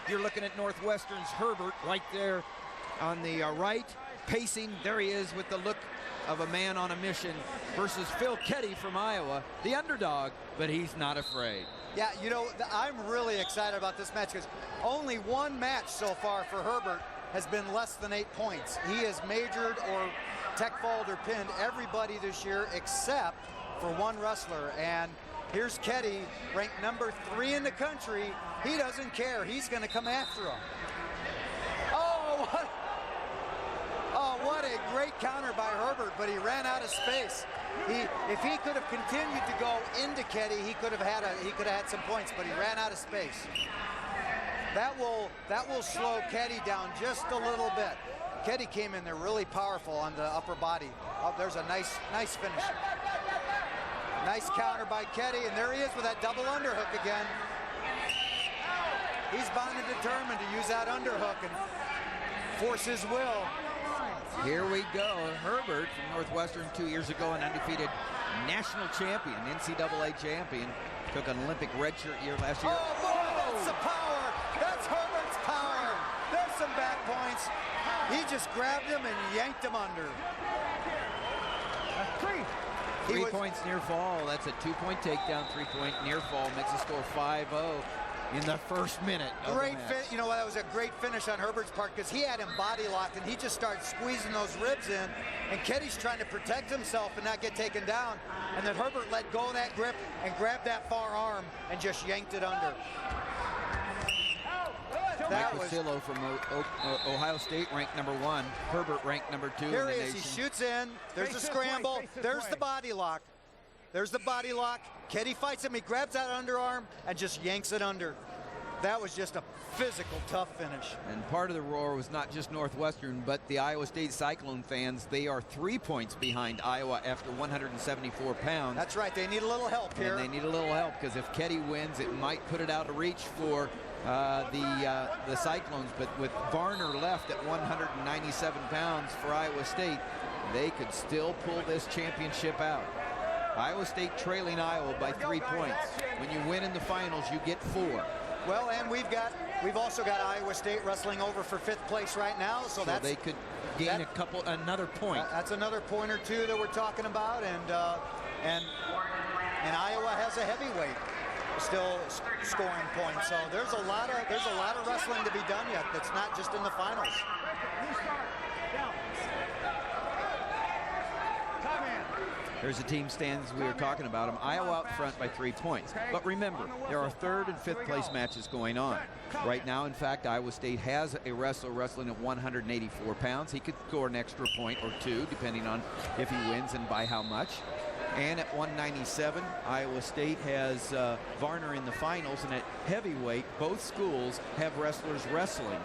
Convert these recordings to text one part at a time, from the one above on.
You're looking at Northwestern's Herbert right there on the right, pacing. There he is with the look of a man on a mission versus Phil Keddy from Iowa, the underdog, but he's not afraid. Yeah, you know, I'm really excited about this match because only one match so far for Herbert has been less than 8 points. He has majored or tech-falled or pinned everybody this year except for one wrestler. And here's Keddy, ranked number 3 in the country. He doesn't care. He's going to come after him. Oh, what a great counter by Herbert, but he ran out of space. If he could have continued to go into Keddy, he could have had some points, but he ran out of space. That will slow Keddy down just a little bit. Keddy came in there really powerful on the upper body. Oh, there's a nice finish. Nice counter by Keddy, and there he is with that double underhook again. He's bound and determined to use that underhook and force his will. Here we go. Herbert from Northwestern 2 years ago, an undefeated national champion, NCAA champion. Took an Olympic redshirt year last year. Oh, boy, that's the power. That's Herbert's power. There's some back points. He just grabbed him and yanked him under. Three points near fall. That's a 2-point takedown, 3-point near fall. Makes the score 5-0 in the first minute. Great fit. You know, that was a great finish on Herbert's part because he had him body locked and he just started squeezing those ribs in. And Keddy's trying to protect himself and not get taken down. And then Herbert let go of that grip and grabbed that far arm and just yanked it under. That was Phillip from Ohio State, ranked number 1. Herbert ranked number 2 Here in the he is. nation. He shoots in. There's the scramble. There's the body lock. There's the body lock. Keddy fights him. He grabs that underarm and just yanks it under. That was just a physical, tough finish. And part of the roar was not just Northwestern, but the Iowa State Cyclone fans. They are 3 points behind Iowa after 174 pounds. That's right. They need a little help here. And they need a little help because if Keddy wins, it might put it out of reach for the Cyclones. But with Varner left at 197 pounds for Iowa State, they could still pull this championship out. Iowa State trailing Iowa by 3 points. When you win in the finals, you get 4. Well, and we've also got Iowa State wrestling over for 5th place right now, so that's they could gain another point. That's another point or two that we're talking about, and Iowa has a heavyweight still scoring points. So there's a lot of wrestling to be done yet. That's not just in the finals. There's the team stands we were talking about them. Iowa out front by 3 points. But remember, there are 3rd and 5th place matches going on. Right now, in fact, Iowa State has a wrestler wrestling at 184 pounds. He could score an extra point or 2, depending on if he wins and by how much. And at 197, Iowa State has Varner in the finals. And at heavyweight, both schools have wrestlers wrestling.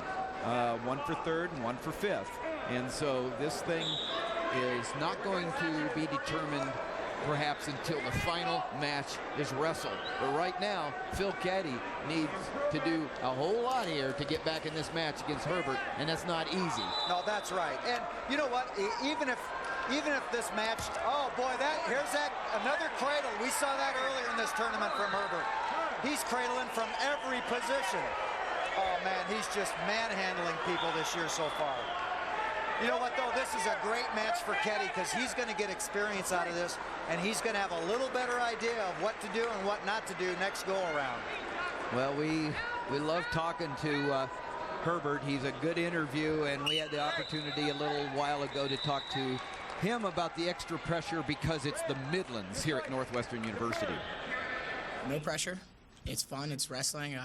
One for 3rd and one for 5th. And so this thing is not going to be determined perhaps until the final match is wrestled. But right now, Phil Keddy needs to do a whole lot here to get back in this match against Herbert, and that's not easy. No, that's right. And you know what? Even if this match, oh boy, here's another cradle. We saw that earlier in this tournament from Herbert. He's cradling from every position. Oh man, he's just manhandling people this year so far. You know what, though? This is a great match for Keddy because he's going to get experience out of this, and he's going to have a little better idea of what to do and what not to do next go-around. Well, we love talking to Herbert. He's a good interview, and we had the opportunity a little while ago to talk to him about the extra pressure because it's the Midlands here at Northwestern University. No pressure. It's fun. It's wrestling.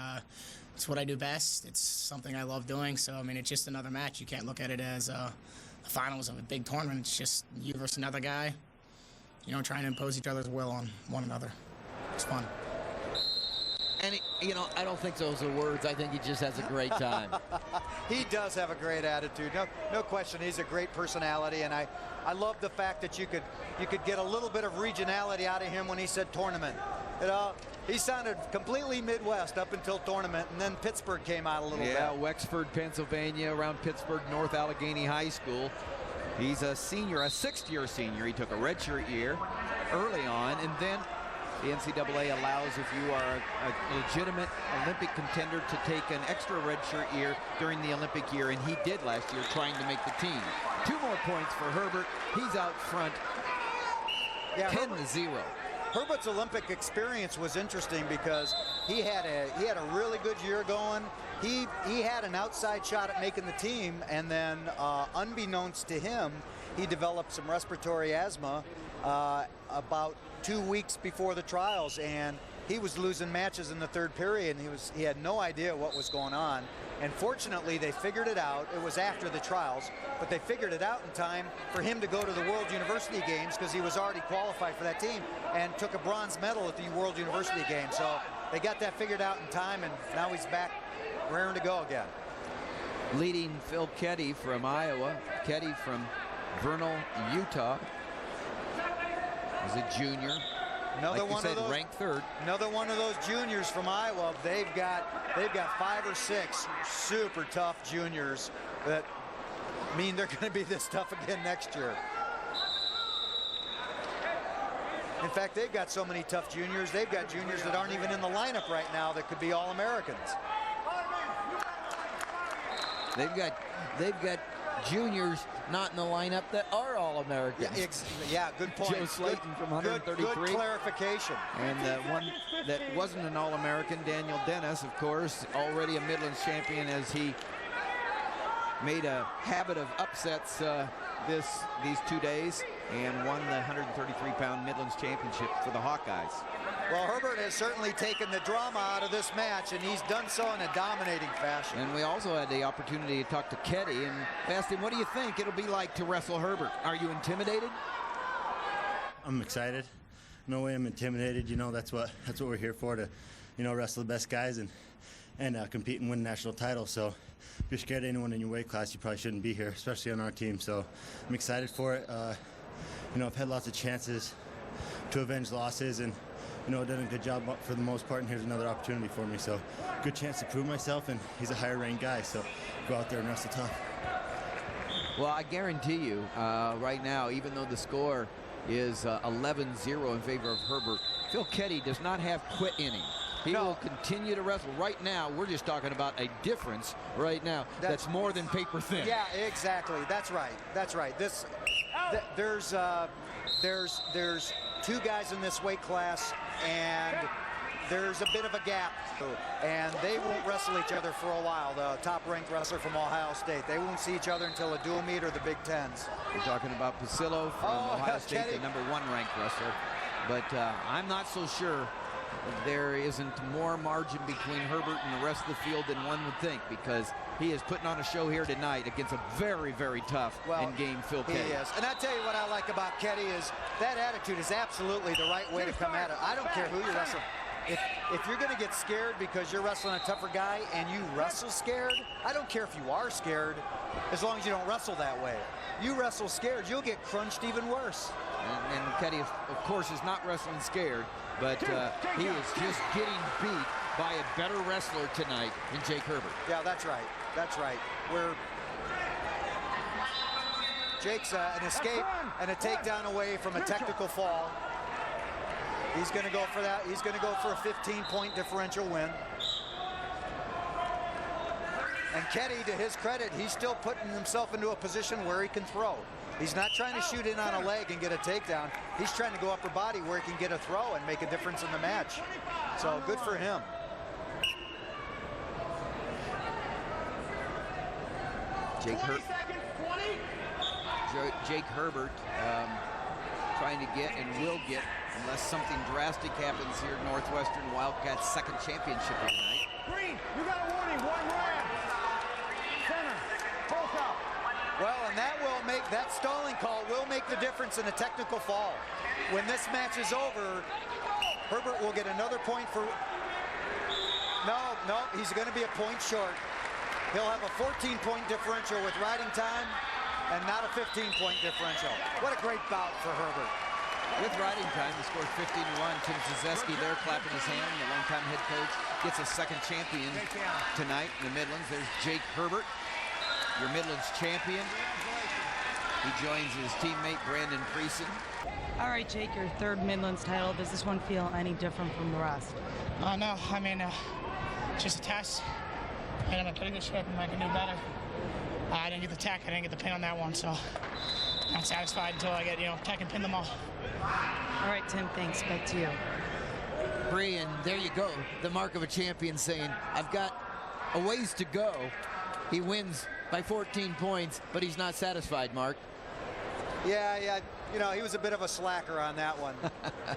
It's what I do best. It's something I love doing. So, I mean, it's just another match. You can't look at it as the finals of a big tournament. It's just you versus another guy, you know, trying to impose each other's will on one another. It's fun. And, you know, I don't think those are words. I think he just has a great time. He does have a great attitude. No question. He's a great personality, and I love the fact that you could get a little bit of regionality out of him when he said tournament. He sounded completely Midwest up until tournament, and then Pittsburgh came out a little bit. Yeah, Wexford, Pennsylvania, around Pittsburgh, North Allegheny High School. He's a senior, a 6th-year senior. He took a redshirt year early on, and then The NCAA allows, if you are a legitimate Olympic contender, to take an extra redshirt year during the Olympic year, and he did last year, trying to make the team. 2 more points for Herbert. He's out front, 10-0. Herbert's Olympic experience was interesting because he had a really good year going. He had an outside shot at making the team, and then unbeknownst to him, he developed some respiratory asthma about 2 weeks before the trials, and he was losing matches in the 3rd period, and he had no idea what was going on. And fortunately, they figured it out. It was after the trials, but they figured it out in time for him to go to the World University Games, because he was already qualified for that team and took a bronze medal at the World University Games. So they got that figured out in time, and now he's back raring to go again. Leading Phil Keddy from Iowa. Keddy from Vernal, Utah. He's a junior. Another like you one said, of those, ranked 3rd. Another one of those juniors from Iowa. They've got 5 or 6 super tough juniors that mean they're going to be this tough again next year. In fact, they've got so many tough juniors. They've got juniors that aren't even in the lineup right now that could be All-Americans. They've got juniors not in the lineup that are All-Americans. Yeah, good point. Joe Slayton from 133. Good clarification. And the one that wasn't an All-American, Daniel Dennis, of course, already a Midlands champion, as he made a habit of upsets these 2 days and won the 133-pound Midlands championship for the Hawkeyes. Well, Herbert has certainly taken the drama out of this match, and he's done so in a dominating fashion. And we also had the opportunity to talk to Keddy and asked him, what do you think it'll be like to wrestle Herbert? Are you intimidated? I'm excited. No way I'm intimidated. You know, that's what we're here for, to, you know, wrestle the best guys and compete and win a national title. So if you're scared of anyone in your weight class, you probably shouldn't be here, especially on our team. So I'm excited for it. You know, I've had lots of chances to avenge losses, and you know, done a good job for the most part, and here's another opportunity for me. So good chance to prove myself, and he's a higher ranked guy, so go out there and wrestle tough. Well, I guarantee you, right now, even though the score is 11-0 in favor of Herbert, Phil Keddy does not have quit in him. He will continue to wrestle. Right now, we're just talking about a difference right now that's more than paper thin. Yeah, exactly. That's right. That's right. There's 2 guys in this weight class, and there's a bit of a gap, and they won't wrestle each other for a while. The top-ranked wrestler from Ohio State, they won't see each other until a dual meet or the Big Tens. We're talking about Pasillo from Ohio State, the #1 ranked wrestler. But I'm not so sure there isn't more margin between Herbert and the rest of the field than one would think, because he is putting on a show here tonight against a very, very tough and game Phil Keddy. He is. And I tell you what I like about Keddy is that attitude is absolutely the right way to come at it. I don't care who you're wrestling. If you're going to get scared because you're wrestling a tougher guy and you wrestle scared, I don't care if you are scared, as long as you don't wrestle that way. You wrestle scared, you'll get crunched even worse. And Keddy, of course, is not wrestling scared, but he is just getting beat by a better wrestler tonight than Jake Herbert. Yeah, that's right. That's right. Jake's an escape and a takedown away from a technical fall. He's going to go for that. He's going to go for a 15-point differential win. And Keddy, to his credit, he's still putting himself into a position where he can throw. He's not trying to shoot in on a leg and get a takedown. He's trying to go upper body where he can get a throw and make a difference in the match. So good for him. Jake Herbert trying to get and will get, unless something drastic happens here, Northwestern Wildcats' second championship of the night. Green, you got a warning, 1 grab. Center, both out. Well, and that stalling call will make the difference in a technical fall. When this match is over, Herbert will get another point for... No, he's going to be a point short. He'll have a 14-point differential with riding time and not a 15-point differential. What a great bout for Herbert. With riding time, he scores 15-1. Tim Zazeski there clapping his hand. The longtime head coach gets a second champion tonight in the Midlands. There's Jake Herbert, your Midlands champion. He joins his teammate Brandon Priesen. All right, Jake, your third Midlands title. Does this one feel any different from the rest? No, I mean, just a test. And I'm in pretty good shape and I can do better. I didn't get the tech, I didn't get the pin on that one, so I'm not satisfied until I get, tech and pin them all. All right, Tim, thanks. Back to you. Bree, and there you go. The mark of a champion saying, I've got a ways to go. He wins by 14 points, but he's not satisfied, Mark. Yeah, he was a bit of a slacker on that one.